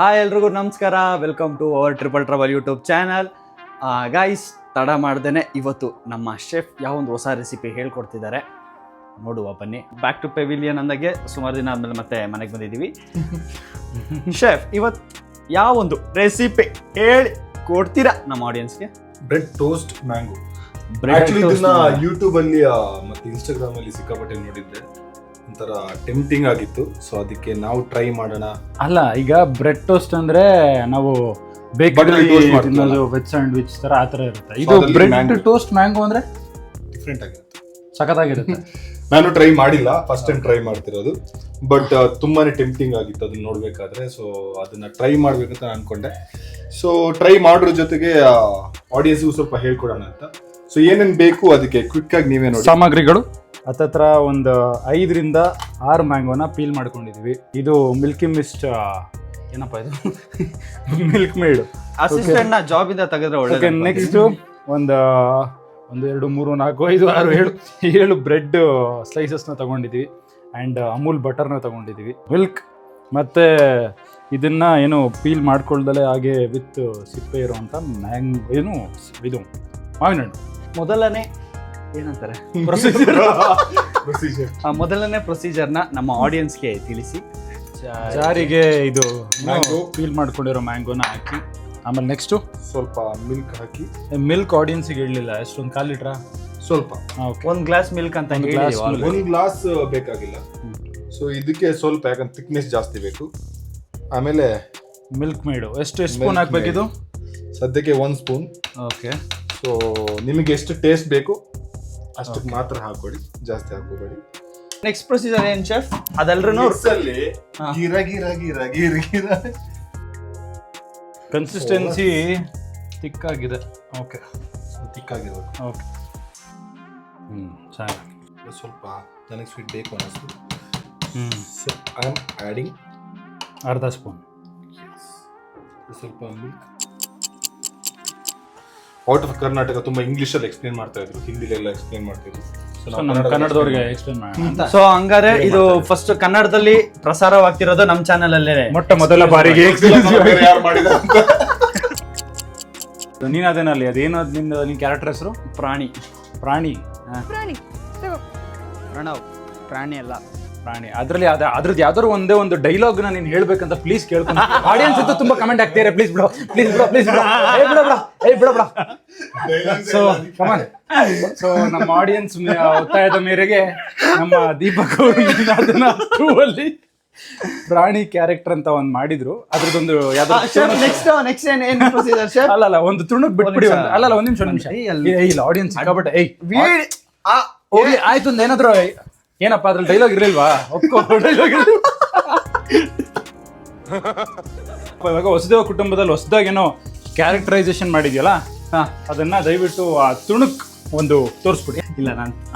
Hi ಎಲ್ರಿಗೂ ನಮಸ್ಕಾರ, welcome to our triple trouble YouTube channel. Guys, ತಡ ಮಾಡ್ದೇ ಇವತ್ತು ನಮ್ಮ ಶೆಫ್ ಯಾವ ಒಂದು ಹೊಸ ರೆಸಿಪಿ ಹೇಳ್ಕೊಡ್ತಿದ್ದಾರೆ ನೋಡುವ ಬನ್ನಿ. ಬ್ಯಾಕ್ ಟು ಪೆವಿಲಿಯನ್ ಅಂದಾಗೆ ಸುಮಾರು ದಿನ ಆದಮೇಲೆ ಮತ್ತೆ ಮನೆಗೆ ಬಂದಿದ್ದೀವಿ. ಶೆಫ್, ಇವತ್ತು ಯಾವ ಒಂದು ರೆಸಿಪಿ ಹೇಳಿ ಕೊಡ್ತೀರಾ ನಮ್ಮ ಆಡಿಯನ್ಸ್ಗೆ? Bread toast mango. ಯೂಟ್ಯೂಬ್ ಅಲ್ಲಿ ಮತ್ತೆ ಇನ್ಸ್ಟಾಗ್ರಾಮ್ ಅಲ್ಲಿ ಸಿಕ್ಕಾಪಟ್ಟೆ ನೋಡಿದ್ದೆ, ಒಂಥರ ಟೆಂಪ್ಟಿಂಗ್ ಆಗಿತ್ತು. ಸೊ ಅದಕ್ಕೆ ನಾವು ಟ್ರೈ ಮಾಡೋಣ. ಅಲ್ಲ, ಈಗ ಬ್ರೆಡ್ ಟೋಸ್ಟ್ ಅಂದ್ರೆ ನಾವು ಬೇಕರಿ ತಿನ್ನೋದು ವೆಜ್ ಸ್ಯಾಂಡ್ವಿಚ್ ತರ ಆ ತರ ಇರುತ್ತೆ. ಇದು ಬ್ರೆಡ್ ಟೋಸ್ಟ್ ಮ್ಯಾಂಗೋ ಅಂದ್ರೆ ಡಿಫ್ರೆಂಟ್ ಆಗಿರುತ್ತೆ, ಸಖತ್ತಾಗಿರುತ್ತೆ. ನಾನು ಟ್ರೈ ಮಾಡಿಲ್ಲ, ಫಸ್ಟ್ ಟೈಮ್ ಟ್ರೈ ಮಾಡ್ತಿರೋದು. ಬಟ್ ತುಂಬಾನೇ ಟೆಂಪ್ಟಿಂಗ್ ಆಗಿತ್ತು ಅದನ್ನ ನೋಡ್ಬೇಕಾದ್ರೆ. ಸೊ ಅದನ್ನ ಟ್ರೈ ಮಾಡ್ಬೇಕಂತ ನಾನು ಅನ್ಕೊಂಡೆ. ಸೊ ಟ್ರೈ ಮಾಡೋದ್ರ ಜೊತೆಗೆ ಆಡಿಯನ್ಸ್ಗೂ ಸ್ವಲ್ಪ ಹೇಳ್ಕೊಡೋಣ ಅಂತ. ಸೊ ಏನೇನ್ ಬೇಕು ಅದಕ್ಕೆ ಕ್ವಿಕ್ ಆಗಿ ನೀವೇ ನೋಡಿ. ಸಾಮಗ್ರಿಗಳು ಹತ್ತತ್ರ ಒಂದು 5 ರಿಂದ 6 ಮ್ಯಾಂಗೋನ ಪೀಲ್ ಮಾಡ್ಕೊಂಡಿದೀವಿ. ಇದು ಮಿಲ್ಕಿ ಮಿಸ್ಟ್, ಏನಪ್ಪಾ ಇದು, ಮಿಲ್ಕ್ ಮೇಡ್ ಅಸಿಸ್ಟೆಂಟ್ ನ ಜಾಬ್ ಇಂದ ತೆಗೆದ್ರೆ ಒಳ್ಳೆ. ನೆಕ್ಸ್ಟ್ ಒಂದು 2, 3, 4, 5, 6, 7 ಬ್ರೆಡ್ ಸ್ಲೈಸಸ್ನ ತಗೊಂಡಿದ್ದೀವಿ. ಆ್ಯಂಡ್ ಅಮೂಲ್ ಬಟರ್ನ ತಗೊಂಡಿದ್ದೀವಿ. ಮಿಲ್ಕ್ ಮತ್ತೆ ಇದನ್ನ ಏನು ಪೀಲ್ ಮಾಡ್ಕೊಳ್ದಲೆ ಹಾಗೆ ವಿತ್ ಸಿಪ್ಪೆ ಇರುವಂಥ ಇದು ಮಾವಿನ ಹಣ್ಣು. ಮೊದಲನೇ ಏನಂತಾರೆ ಮೊದಲನೇ ಪ್ರೊಸೀಜರ್ನ ನಮ್ಮ ಆಡಿಯನ್ಸ್ಗೆ ತಿಳಿಸಿ. ಜಾರಿಗೆ ಇದು ಪೀಲ್ ಮಾಡ್ಕೊಂಡಿರೋ ಮ್ಯಾಂಗೋನ ಹಾಕಿ, ಆಮೇಲೆ ನೆಕ್ಸ್ಟು ಸ್ವಲ್ಪ ಮಿಲ್ಕ್ ಹಾಕಿ. ಮಿಲ್ಕ್ ಆಡಿಯನ್ಸಿಗೆ ಹೇಳಲಿಲ್ಲ, ಎಷ್ಟೊಂದು 1/4 ಲೀಟ್ರಾ? ಸ್ವಲ್ಪ 1 ಗ್ಲಾಸ್ ಮಿಲ್ಕ್ ಅಂತ ಹೇಳಿದೀವಿ. 1 ಗ್ಲಾಸ್ ಬೇಕಾಗಿಲ್ಲ. ಸೊ ಇದಕ್ಕೆ ಸ್ವಲ್ಪ ಯಾಕಂದ್ರೆ ಥಿಕ್ನೆಸ್ ಜಾಸ್ತಿ ಬೇಕು. ಆಮೇಲೆ ಮಿಲ್ಕ್ ಮೇಡು ಎಷ್ಟು ಸ್ಪೂನ್ ಹಾಕ್ಬೇಕಿದು? ಸದ್ಯಕ್ಕೆ 1 ಸ್ಪೂನ್. ಓಕೆ. ಸೊ ನಿಮಗೆ ಎಷ್ಟು ಟೇಸ್ಟ್ ಬೇಕು ಅಷ್ಟಕ್ಕೆ ಮಾತ್ರ ಹಾಕೊಳ್ಳಿ, ಜಾಸ್ತಿ ಹಾಕೋಬೇಡಿ. ನೆಕ್ಸ್ಟ್ ಪ್ರೊಸೀಜರ್ ಏನ್ ಶೆಫ್? ಅದೆಲ್ಲರೂ ಕನ್ಸಿಸ್ಟೆನ್ಸಿ ಥಿಕ್ ಆಗಿದೆ. ಓಕೆ, ಥಿಕ್ ಆಗಿರ್ಬೇಕು. ಓಕೆ, ಸಾಕು. ಸ್ವಲ್ಪ ನನಗೆ ಸ್ವೀಟ್ ಬೇಕು ಅನ್ನಿಸ್ತು. ಸೊ ಐ ಆಮ್ ಆ್ಯಡಿಂಗ್ ಅರ್ಧ ಸ್ಪೂನ್ ಸ್ವಲ್ಪ ಮಿಲ್ಕ್. ಔಟ್ ಆಫ್ ಕರ್ನಾಟಕ ತುಂಬಾ ಇಂಗ್ಲಿಷ್ ಅಲ್ಲಿ ಎಕ್ಸ್ಪ್ಲೇನ್ ಮಾಡ್ತಾ ಇದ್ರು, ಹಿಂದಿಲೆಲ್ಲ ಎಕ್ಸ್ಪ್ಲೇನ್ ಮಾಡ್ತಿದ್ರು. ಕನ್ನಡದವ್ರಿಗೆ ಎಕ್ಸ್ಪ್ಲೇನ್ ಮಾಡೋಣ. ಸೊ ಹಂಗಾರೆ ಇದು ಫಸ್ಟ್ ಕನ್ನಡದಲ್ಲಿ ಪ್ರಸಾರವಾಗ್ತಿರೋದು ನಮ್ಮ ಚಾನೆಲ್ ಅಲ್ಲೇ ಮೊದಲ ಬಾರಿಗೆ. ಯಾರು ಮಾಡಿದ್ದಾರೆ ಅಂತ. ನೀನ್ ಅದೇನಲ್ಲಿ ಅದೇನು ನಿನ್ ಕ್ಯಾರೆಕ್ಟರ್ ಹೆಸರು? ಪ್ರಾಣಿ. ಪ್ರಾಣಿ ಪ್ರಣವ್. ಪ್ರಾಣಿ ಅಲ್ಲ, ಪ್ರಾಣಿ. ಅದ್ರಲ್ಲಿ ಅದ್ರದ್ದು ಯಾವ್ದಾದ್ರು ಒಂದೇ ಒಂದು ಡೈಲಾಗ್ ನ ನೀನ್ ಹೇಳ್ಬೇಕಂತ ಪ್ಲೀಸ್ ಕೇಳ್ಕೊಂಡು. ಆಡಿಯನ್ಸ್ ಅಂತೂ ತುಂಬಾ ಕಮೆಂಟ್ ಆಗ್ತಿದ್ದಾರೆ, ಪ್ಲೀಸ್ ಬಿಡು, ಪ್ಲೀಸ್ ಬಿಡು, ಪ್ಲೀಸ್ ಬಿಡು, ಬಿಡು. ಸೊ ಕಮಾನ್. ಸೊ ನಮ್ಮ ಆಡಿಯನ್ಸ್ ಒತ್ತಾಯದ ಮೇರೆಗೆ ನಮ್ಮ ದೀಪಕ್ ಅವರು ಅಲ್ಲಿ ಪ್ರಾಣಿ ಕ್ಯಾರೆಕ್ಟರ್ ಅಂತ ಒಂದ್ ಮಾಡಿದ್ರು. ಅದ್ರದ್ದೊಂದು ಅಲ್ಲ ಒಂದು ತುಣುಕ್ ಬಿಟ್ಬಿಡಿ. ಅಲ್ಲ ಒಂದ್ ನಿಮಿಷ. ಇಲ್ಲ ಆಡಿಯನ್ಸ್ ಸಿಕ್ಕಾಬಟ್ಟೆ ಹೋಗ್ಲಿ ಆಯ್ತು. ಒಂದ್ ಏನಾದ್ರು ಏನಪ್ಪಾ ಅದ್ರಲ್ಲಿ ಡೈಲಾಗ್ ಇರ್ಲಿಲ್ವಾ? ಡೈಲಾಗ್ ಇವಾಗ ಹೊಸದೇವ ಕುಟುಂಬದಲ್ಲಿ ಹೊಸದಾಗೇನೋ ಕ್ಯಾರೆಕ್ಟರೈಸೇಷನ್ ಮಾಡಿದ್ಯಲ್ಲ, ಅದನ್ನ ದಯವಿಟ್ಟು ಆ ತುಣುಕ್ ಒಂದು ತೋರಿಸ್ಬಿಡಿ. ಇಲ್ಲ,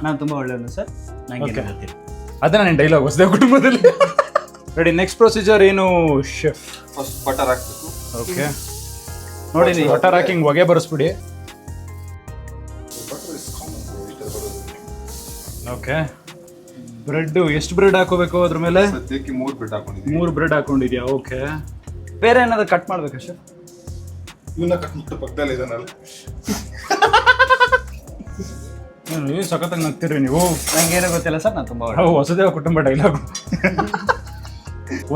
ನಾನು ತುಂಬಾ ಒಳ್ಳೆಯವನು ಸರ್, ನಂಗೆ ಅದನ್ನ ನನ್ನ ಡೈಲಾಗ್ ಹೊಸದೇವ ಕುಟುಂಬದಲ್ಲಿ. ರೆಡಿ. ನೆಕ್ಸ್ಟ್ ಪ್ರೊಸೀಜರ್ ಏನು ಶೆಫ್? ಫಸ್ಟ್ ಬಟರ್ ಹಾಕ್ಬೇಕು. ಓಕೆ, ನೋಡಿ ಬಟರ್ ಹಾಕಿಂಗ್ ಹೊಗೆ ಬರೆಸ್ಬಿಡಿ. ಓಕೆ. ಬ್ರೆಡ್ ಎಷ್ಟು ಬ್ರೆಡ್ ಹಾಕೋಬೇಕು ಅದ್ರ ಮೇಲೆ? ಸದ್ಯಕ್ಕೆ 3 ಬ್ರೆಡ್ ಹಾಕೊಂಡಿದ್ದೀನಿ. 3 ಬ್ರೆಡ್ ಹಾಕೊಂಡಿದ್ಯಾ? ಓಕೆ. ಬೇರೆ ಏನಾದ್ರು ಕಟ್ ಮಾಡ್ಬೇಕಾ ಶೆಫ್? ಇವನ್ನ ಕಟ್ ಮಾಡಿ ಪಕ್ಕದಲ್ಲಿ ಇದನ್ನಲ್ಲ. ನೀವು ಸಖತ್ತಾಗಿ ನಗ್ತಿರ್ರಿ ನೀವು. ನಂಗೇನೋ ಗೊತ್ತಿಲ್ಲ ಸರ್, ನಾನು ತುಂಬಾ ಹೊಸದೇವ ಕುಟುಂಬ ಡೈಲಾಗು.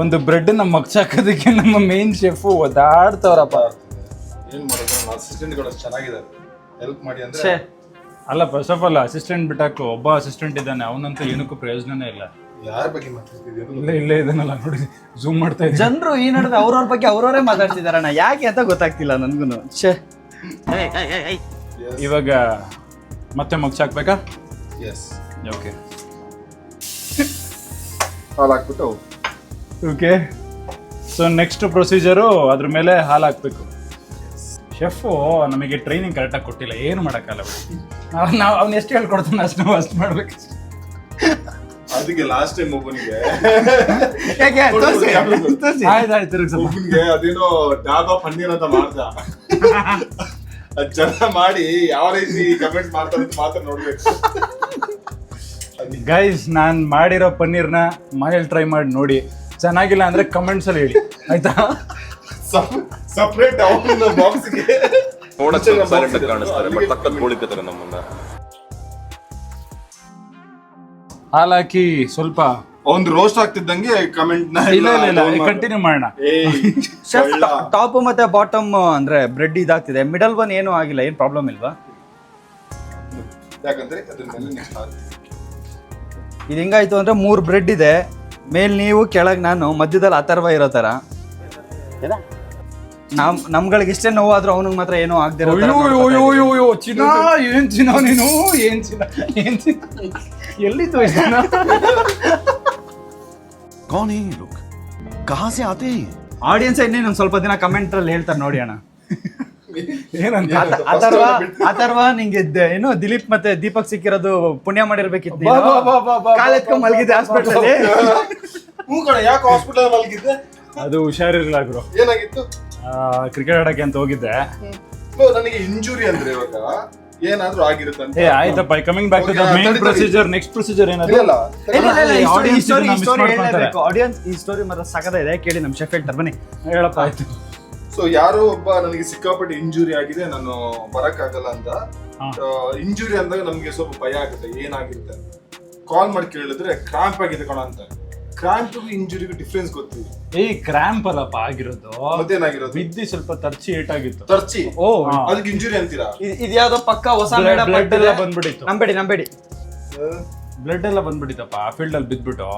ಒಂದು ಬ್ರೆಡ್ ನ ಮಗ್ಚಾಕೋದಕ್ಕೆ ನಮ್ಮ ಮೇನ್ ಶೆಫ್ ಒದಾಡ್ತವ್ರಪ್ಪ. ಏನ್ ಮಾಡೋದು, ನಮ್ಮ ಅಸಿಸ್ಟೆಂಟ್ಗಳು ಚೆನ್ನಾಗಿದ್ದಾರೆ, ಹೆಲ್ಪ್ ಮಾಡಿ ಅಂದ್ರೆ. ಅಲ್ಲ, ಫಸ್ಟ್ ಆಫ್ ಆಲ್ ಅಸಿಸ್ಟೆಂಟ್ ಬಿಟ್ಟಾಕು. ಒಬ್ಬ ಅಸಿಸ್ಟೆಂಟ್ ಇದ್ದಾನೆ, ಅವನಂತೂ ಏನಕ್ಕೂ ಪ್ರಯೋಜನನೇ ಇಲ್ಲ. ಯಾರ ಬಗ್ಗೆ ಮಾತಾಡ್ತಿದ್ದೀವಿ? ಇಲ್ಲೇ ಇದನ್ನಲ್ಲ ನೋಡಿ, ಝೂಮ್ ಮಾಡ್ತಾ ಇದ್ದೀನಿ. ಜನರು ಈ ನಡುವೆ ಅವ್ರವ್ರ ಬಗ್ಗೆ ಅವ್ರವರೇ ಮಾತಾಡ್ತಿದಾರಣ್ಣ, ಯಾಕೆ ಅಂತ ಗೊತ್ತಾಗ್ತಿಲ್ಲ ನನ್ಗೂನು. ಇವಾಗ ಮತ್ತೆ ಮಗ್ಚಾಕ್ಬೇಕಾ? ಎಸ್. ಓಕೆ. ಹಾಲು ಹಾಕ್ಬಿಟ್ಟು. ಓಕೆ. ಸೊ ನೆಕ್ಸ್ಟ್ ಪ್ರೊಸೀಜರು ಅದ್ರ ಮೇಲೆ ಹಾಲು ಹಾಕ್ಬೇಕು. ಶೆಫು ನಮಗೆ ಟ್ರೈನಿಂಗ್ ಕರೆಕ್ಟಾಗಿ ಕೊಟ್ಟಿಲ್ಲ, ಏನು ಮಾಡೋಕ್ಕಲ್ಲ. ನಾವು ಅವ್ನು ಎಷ್ಟು ಹೇಳ್ಕೊಡ್ತಾನೆ ಅಷ್ಟು ಮಾಡ್ಬೇಕು. ಅದಕ್ಕೆ ಲಾಸ್ಟ್ ಟೈಮ್ ಒಬ್ಬನಿಗೆ ಅದೇನೋ ಡಾಬಾ ಪನ್ನೀರ್ ಅಂತ ಮಾಡ್ದ. ಜನ ಮಾಡಿ ಯಾವ ರೀತಿ ಕಮೆಂಟ್ ಮಾಡ್ತಾರೆ ಅಂತ ಮಾತ್ರ ನೋಡ್ಬೇಕು. ಗೈಸ್, ನಾನು ಮಾಡಿರೋ ಪನ್ನೀರ್ನ ಮನೇಲಿ ಟ್ರೈ ಮಾಡಿ ನೋಡಿ. ಚೆನ್ನಾಗಿಲ್ಲ ಅಂದ್ರೆ ಕಮೆಂಟ್ಸ್ ಅಲ್ಲಿ ಹೇಳಿ, ಆಯ್ತಾ? ಸಪ್ರೇಟ್ ಅವನ ಬಾಕ್ಸ್ಗೆ ನೋಡಕ್ಕೆ ಸೈಲೆಂಟ್ ಆಗಿ ಕಾಣಿಸ್ತಾರೆ ಬಟ್ ಸಖತ್ ಗೋಳಿಕತ್ತಾರೆ ನಮ್ಮನ್ನ. ಹಾಲಾಕಿ ಸ್ವಲ್ಪ ಒಂದು ರೋಸ್ಟ್ ಆಗ್ತಿದ್ದಂಗೆ ಕಮೆಂಟ್ ಇಲ್ಲ ಕಂಟಿನ್ಯೂ ಮಾಡೋಣ. ಶೆಫ್ ಟಾಪ್ ಮತ್ತೆ ಬಾಟಮ್ ಅಂದ್ರೆ ಬ್ರೆಡ್ ಇದಾಗ್ತಿದೆ, ಮಿಡಲ್ ಒನ್ ಏನೂ ಆಗಿಲ್ಲ, ಏನ್ ಪ್ರಾಬ್ಲಮ್ ಇಲ್ವಾ? ಯಾಕಂದ್ರೆ ಅದ್ರ ಮೇಲೆ ನೆಕ್ಸ್ಟ್ ಇದು ಹೆಂಗಾಯ್ತು ಅಂದ್ರೆ 3 ಬ್ರೆಡ್ ಇದೆ, ಮೇಲ್ ನೀವು ಕೆಳಗ್ ನಾನು, ಮಧ್ಯದಲ್ಲಿ ಅಥರ್ವ ಇರೋ ತರ. ನಮ್ಗಳಿಗೆ ಇಷ್ಟೇ ನೋವಾದ್ರೂ ಅವನಿಗೆ ಮಾತ್ರ ಏನೋ ಆಗದೆ ಚಿನ್ನ ಏನ್ ಚಿನ್ನ ನೀನು, ಏನ್ ಚಿನ್ನ ಎಲ್ಲಿತ್ತು कौन है ये लोग, कहाँ से आते हैं? ಆಡಿಯನ್ಸ್ ಇನ್ನೇನು ಒಂದ್ ಸ್ವಲ್ಪ ದಿನ ಕಮೆಂಟ್ ಅಲ್ಲಿ ಹೇಳ್ತಾರೆ ನೋಡಿ ಅಣ್ಣ. ಏನಂತ ಅಥರ್ವ ನಿಂಗೆ ಏನು ದಿಲೀಪ್ ಮತ್ತೆ ದೀಪಕ್ ಸಿಕ್ಕಿರೋದು ಪುಣ್ಯ ಮಾಡಿರ್ಬೇಕಿತ್ತು. ಕಾಲ್ ಎತ್ಕೊಂಡ್ ಮಲಗಿದೆ ಹಾಸ್ಪಿಟಲ್ ಅಲ್ಲಿ. ಯಾಕೆ ಹಾಸ್ಪಿಟಲ್ ಮಲಗಿದ್ದೆ? ಅದು ಹುಷಾರಿರ್ಲಿಲ್ಲ ಗುರು, ಏನಾಗಿತ್ತು? ಕ್ರಿಕೆಟ್ ಆಡಕ್ಕೆ ಅಂತ ಹೋಗಿದ್ದೆ. ನನಗೆ ಇಂಜುರಿ ಅಂದ್ರೆ ಇವಾಗ ಏನಾದ್ರೂ ಆಗಿರುತ್ತೆ. ಆಯ್ತಪ್ಪ, coming back to the main procedure, next procedure ಏನಾದ್ರು ಆಡಿಯನ್ಸ್ ಈ ಸ್ಟೋರಿ ಮಾತ್ರ ಸಕದ ಕೇಳಿ ನಮ್ ಶೆಫ್ ಹೇಳ್ತಾರೆ, ಬನ್ನಿ ಹೇಳಪ್ಪ. ಆಯ್ತು. ಸೊ ಯಾರೋ ಒಬ್ಬ ನನಗೆ ಸಿಕ್ಕಾಪಟ್ಟೆ ಇಂಜುರಿ ಆಗಿದೆ, ನಾನು ಬರಕ್ ಆಗಲ್ಲ ಅಂತ. ಇಂಜುರಿ ಅಂದಾಗ ನಮ್ಗೆ ಸ್ವಲ್ಪ ಭಯ ಆಗುತ್ತೆ, ಏನಾಗಿರುತ್ತೆ ಕಾಲ್ ಮಾಡಿ ಕೇಳಿದ್ರೆ ಕ್ರಾಂಪ್ ಆಗಿದೆ ಕಣ ಅಂತ. ಕ್ರಾಂಪ್ಗೂ ಇಂಜುರಿಗೂ ಡಿಫ್ರೆನ್ಸ್ ಗೊತ್ತಿದೆ. ಕ್ರಾಂಪ್ ಅಲ್ಲಪ್ಪ ಆಗಿರೋದು, ಮತ್ತೇನಾಗಿರೋದು? ಬಿದ್ದಿ ಸ್ವಲ್ಪ ತರ್ಚಿ ಏಟಾಗಿತ್ತು. ತರ್ಚಿ? ಓ, ಅದಕ್ಕೆ ಇಂಜುರಿ ಅಂತೀರಾ? ಇದ್ಯಾವ್ದೋ ಪಕ್ಕ ಹೊಸ ಬ್ಲಡ್ ಎಲ್ಲ ಬಂದ್ಬಿಟ್ಟಿತ್ತು. ನಂಬೇಡಿ ಬ್ಲಡ್ ಎಲ್ಲ ಬಂದ್ಬಿಟ್ಟಿತ್ತಪ್ಪ, ಫೀಲ್ಡ್ ಅಲ್ಲಿ ಬಿದ್ಬಿಟ್ಟು.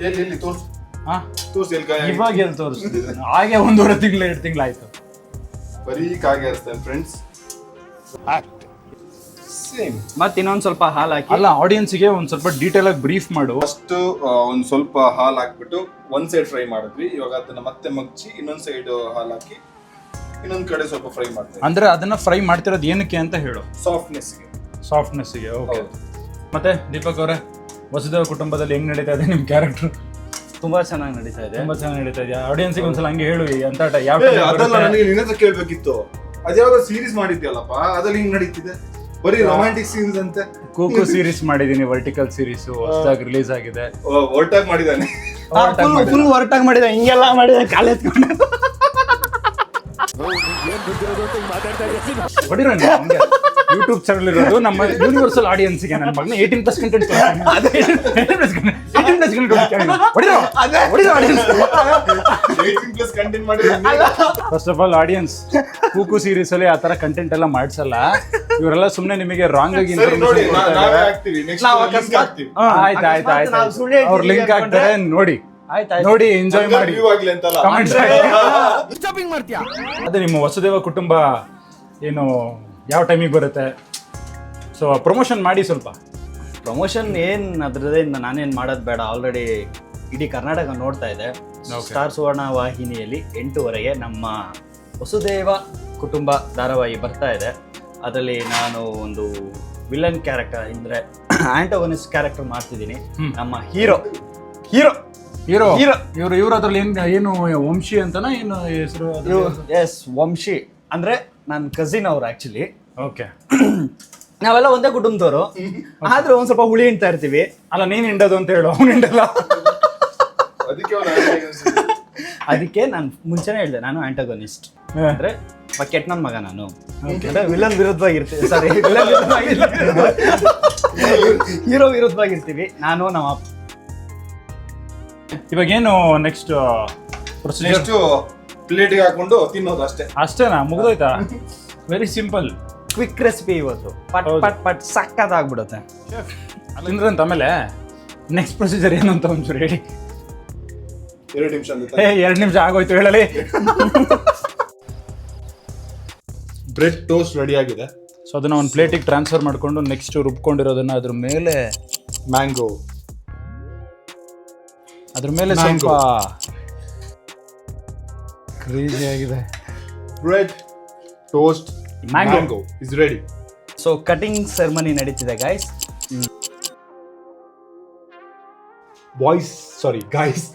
ಎಲ್ಲಿ ತೋರ್ಸಿ ಎಲ್ಲಿ ಗಾಯ? ಇವಾಗ ಎಲ್ಲಿ ತೋರಿಸ್ತಿದ್ದೆ, ಹಾಗೆ 1.5 ತಿಂಗಳು 2 ತಿಂಗಳಾಯ್ತು. ಬರೀ ಕಾಗೆ ಹರಿಸ್ತೇನೆ ಫ್ರೆಂಡ್ಸ್. ಮತ್ತೆ ಇನ್ನೊಂದ್ ಸ್ವಲ್ಪ ಹಾಲು ಹಾಕಿ. ಅಲ್ಲ, ಆಡಿಯನ್ಸ್ಗೆ ಒಂದ್ ಸ್ವಲ್ಪ ಡೀಟೇಲ್ ಆಗಿ ಬ್ರೀಫ್ ಮಾಡು. ಫಸ್ಟ್ ಒಂದ್ ಸ್ವಲ್ಪ ಹಾಲು ಹಾಕ್ಬಿಟ್ಟು ಒಂದ್ ಸೈಡ್ ಫ್ರೈ ಮಾಡಿದ್ವಿ, ಇವಾಗ ಅದನ್ನ ಮತ್ತೆ ಮಗ್ಚಿ ಇನ್ನೊಂದ್ ಸೈಡ್ ಹಾಲು ಹಾಕಿ ಇನ್ನೊಂದ್ ಕಡೆ ಸ್ವಲ್ಪ ಫ್ರೈ ಮಾಡ್ತೀವಿ. ಅಂದ್ರೆ ಅದನ್ನ ಫ್ರೈ ಮಾಡ್ತಿರೋದು ಏನಕ್ಕೆ ಅಂತ ಹೇಳು. ಸಾಫ್ಟ್ನೆಸ್ಗೆ. ಓಕೆ. ಮತ್ತೆ ದೀಪಕ್ ಅವರೇ, ವಸುದೇವ ಕುಟುಂಬದಲ್ಲಿ ಹೆಂಗ್ ನಡೀತಾ ಇದೆ ನಿಮ್ ಕ್ಯಾರೆಕ್ಟರ್? ತುಂಬಾ ಚೆನ್ನಾಗಿ ನಡೀತಾ ಇದೆ. ತುಂಬಾ ಚೆನ್ನಾಗಿ ನಡೀತಾ ಇದೆ. ಆಡಿಯನ್ಸ್ಗೆ ಒಂದ್ಸಲ ಹಂಗೆ ಹೇಳು, ಅಂತ ಯಾವ ಅದಲ್ಲ, ನನಗೆ ನಿನ್ನ ಹತ್ರ ಕೇಳ್ಬೇಕಿತ್ತು. ಅದ್ಯಾವ್ದೋ ಸೀರೀಸ್ ಮಾಡಿದ್ಯಲ್ಲಪ್ಪ, ಅದ್ರಲ್ಲಿ ಹಿಂಗ್ ನಡೀತಿದೆ, ಬರೀ ರೊಮ್ಯಾಂಟಿಕ್ ಸೀನ್ಸ್ ಅಂತೆ. ಕೂಕು ಸೀರೀಸ್ ಮಾಡಿದೀನಿ, ವರ್ಟಿಕಲ್ ಸೀರೀಸ್ ಹೊಸದಾಗಿ ರಿಲೀಸ್ ಆಗಿದೆ. ಒಟ್ಟಾಗಿ ಮಾಡಿದಾನೆ, ಫುಲ್ ವರ್ಟಾಗಿ ಮಾಡಿದ, ಹಿಂಗೆಲ್ಲ ಮಾಡಿದ, ಕಾಲ್ ಎತ್ಕೊಂಡು ಹೊಡಿರೋ ಯೂಟ್ಯೂಬ್ ಚಾನಲ್ ಇರೋದು ನಮ್ಮ ಯೂನಿವರ್ಸಲ್ ಆಡಿಯನ್ಸ್ಗೆ. ನನ್ನ ಮಗನ 18+ content first of all audience, Kuku series ಅಲ್ಲಿ ಆತರ ಕಂಟೆಂಟ್ ಎಲ್ಲ ಮಾಡ್ಸಲ್ಲ. ಇವರೆಲ್ಲ ಸುಮ್ನೆ ನಿಮಗೆ ರಾಂಗ್ ಆಗಿ ಇನ್ಫಾರ್ಮೇಶನ್ ಆಯ್ತು. ಅವ್ರ ಲಿಂಕ್ ಹಾಕ್ತಾರೆ, ನೋಡಿ ಎಂಜಾಯ್ ಮಾಡಿ, ಕಮೆಂಟ್ಸ್ ಅದೇ ನಿಮ್ಮ ವಸುದೇವ ಕುಟುಂಬ ಏನು ಯಾವ ಟೈಮಿಗೆ ಬರುತ್ತೆ. ಸೊ ಪ್ರಮೋಷನ್ ಮಾಡಿ ಸ್ವಲ್ಪ. ಪ್ರಮೋಷನ್ ಏನ್ ಅದ್ರದಿಂದ ನಾನೇನ್ ಮಾಡೋದು ಬೇಡ, ಆಲ್ರೆಡಿ ಇಡೀ ಕರ್ನಾಟಕ ನೋಡ್ತಾ ಇದೆ. ಸ್ಟಾರ್ ಸುವರ್ಣ ವಾಹಿನಿಯಲ್ಲಿ 8:30ಗೆ ನಮ್ಮ ವಸುದೇವ ಕುಟುಂಬ ಧಾರಾವಾಹಿ ಬರ್ತಾ ಇದೆ. ಅದರಲ್ಲಿ ನಾನು ಒಂದು ವಿಲನ್ ಕ್ಯಾರೆಕ್ಟರ್ ಅಂದ್ರೆ ಆಂಟೋಗನಿಸ್ಟ್ ಕ್ಯಾರೆಕ್ಟರ್ ಮಾಡ್ತಿದ್ದೀನಿ. ನಮ್ಮ ಹೀರೋ ಇವ್ರ ಅದ್ರಲ್ಲಿ ಏನು ವಂಶಿ ಅಂತನ ಏನು ಹೆಸರು? ಎಸ್, ವಂಶಿ ಅಂದ್ರೆ ನನ್ನ ಕಸಿನ್ ಅವ್ರು ಆಕ್ಚುಲಿ. ಓಕೆ. ನಾವೆಲ್ಲ ಒಂದೇ ಕುಟುಂಬದವರು, ಆದ್ರೆ ಒಂದ್ ಸ್ವಲ್ಪ ಹುಳಿ ಹಿಂಡ್ತಾ ಇರ್ತೀವಿ. ಅಲ್ಲ, ನೀನ್ ಹಿಂಡೋದು ಅಂತ ಹೇಳು, ಅವ್ನು ಹಿಂಡಲ್ಲ. ಅದಕ್ಕೆ ನಾನು ಮುಂಚೆನೆ ಹೇಳಿದೆ, ನಾನು ಆಂಟೋಗನಿಸ್ಟ್ ಅಂದ್ರೆ ಕೆಟ್ಟ ನನ್ನ ಮಗ. ನಾನು ಅಂದ್ರೆ ವಿಲನ್ ವಿರುದ್ಧವಾಗಿರ್ತೀವಿ, ಸಾರಿ ಹೀರೋ ವಿರುದ್ಧವಾಗಿರ್ತೀವಿ ನಾನು ನಮ್ಮ. ಇವಾಗ ಏನು ನೆಕ್ಸ್ಟ್ ಪ್ರೊಸೀಜರ್? ಪ್ಲೇಟ್ಗೆ ಹಾಕೊಂಡು ತಿನ್ನೋದು ಅಷ್ಟೇನಾ? ಮುಗ್ದೋಯ್ತಾ? ವೆರಿ ಸಿಂಪಲ್, ಕ್ವಿಕ್ ರೆಸಿಪಿ ಇವತ್ತು. ಪಟ್ ಸಕ್ಕತ್ತಾಗ್ಬಿಡುತ್ತೆ. ತಿಂದ್ರಂತ ಆಮೇಲೆ ನೆಕ್ಸ್ಟ್ ಪ್ರೊಸೀಜರ್ ಏನು ಅಂತ ಒಂಚೂರು ಹೇಳಿ. 2 ನಿಮಿಷ. 2 ನಿಮಿಷ ಆಗೋಯ್ತು, ಹೇಳಲಿ. ಬ್ರೆಡ್ ಟೋಸ್ಟ್ ರೆಡಿ ಆಗಿದೆ. ಸೊ ಅದನ್ನ ಒಂದು ಪ್ಲೇಟಿಗೆ ಟ್ರಾನ್ಸ್ಫರ್ ಮಾಡ್ಕೊಂಡು ನೆಕ್ಸ್ಟ್ ರುಬ್ಕೊಂಡಿರೋದನ್ನ ಅದ್ರ ಮೇಲೆ ಮ್ಯಾಂಗೋ ಸ್ವಲ್ಪ ಕ್ರೇಜಿ ಆಗಿದೆ. Bread toast mango is ready. So cutting ceremony ನಡೀತಿದೆ ಗೈಸ್. ಗೈಸ್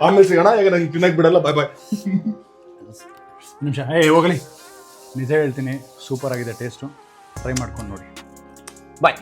ಆಮೇಲೆ ಸಿಗೋಣ, ಈಗ ನಂಗೆ ತಿನ್ನಕ್ ಬಿಡಲ್ಲ. ಬಾಯ್. ನಿಮಿಷ ಹೋಗಲಿ. ನಿಜ ಹೇಳ್ತೀನಿ, ಸೂಪರ್ ಆಗಿದೆ ಟೇಸ್ಟು. ಟ್ರೈ ಮಾಡ್ಕೊಂಡು ನೋಡಿ. ಬಾಯ್.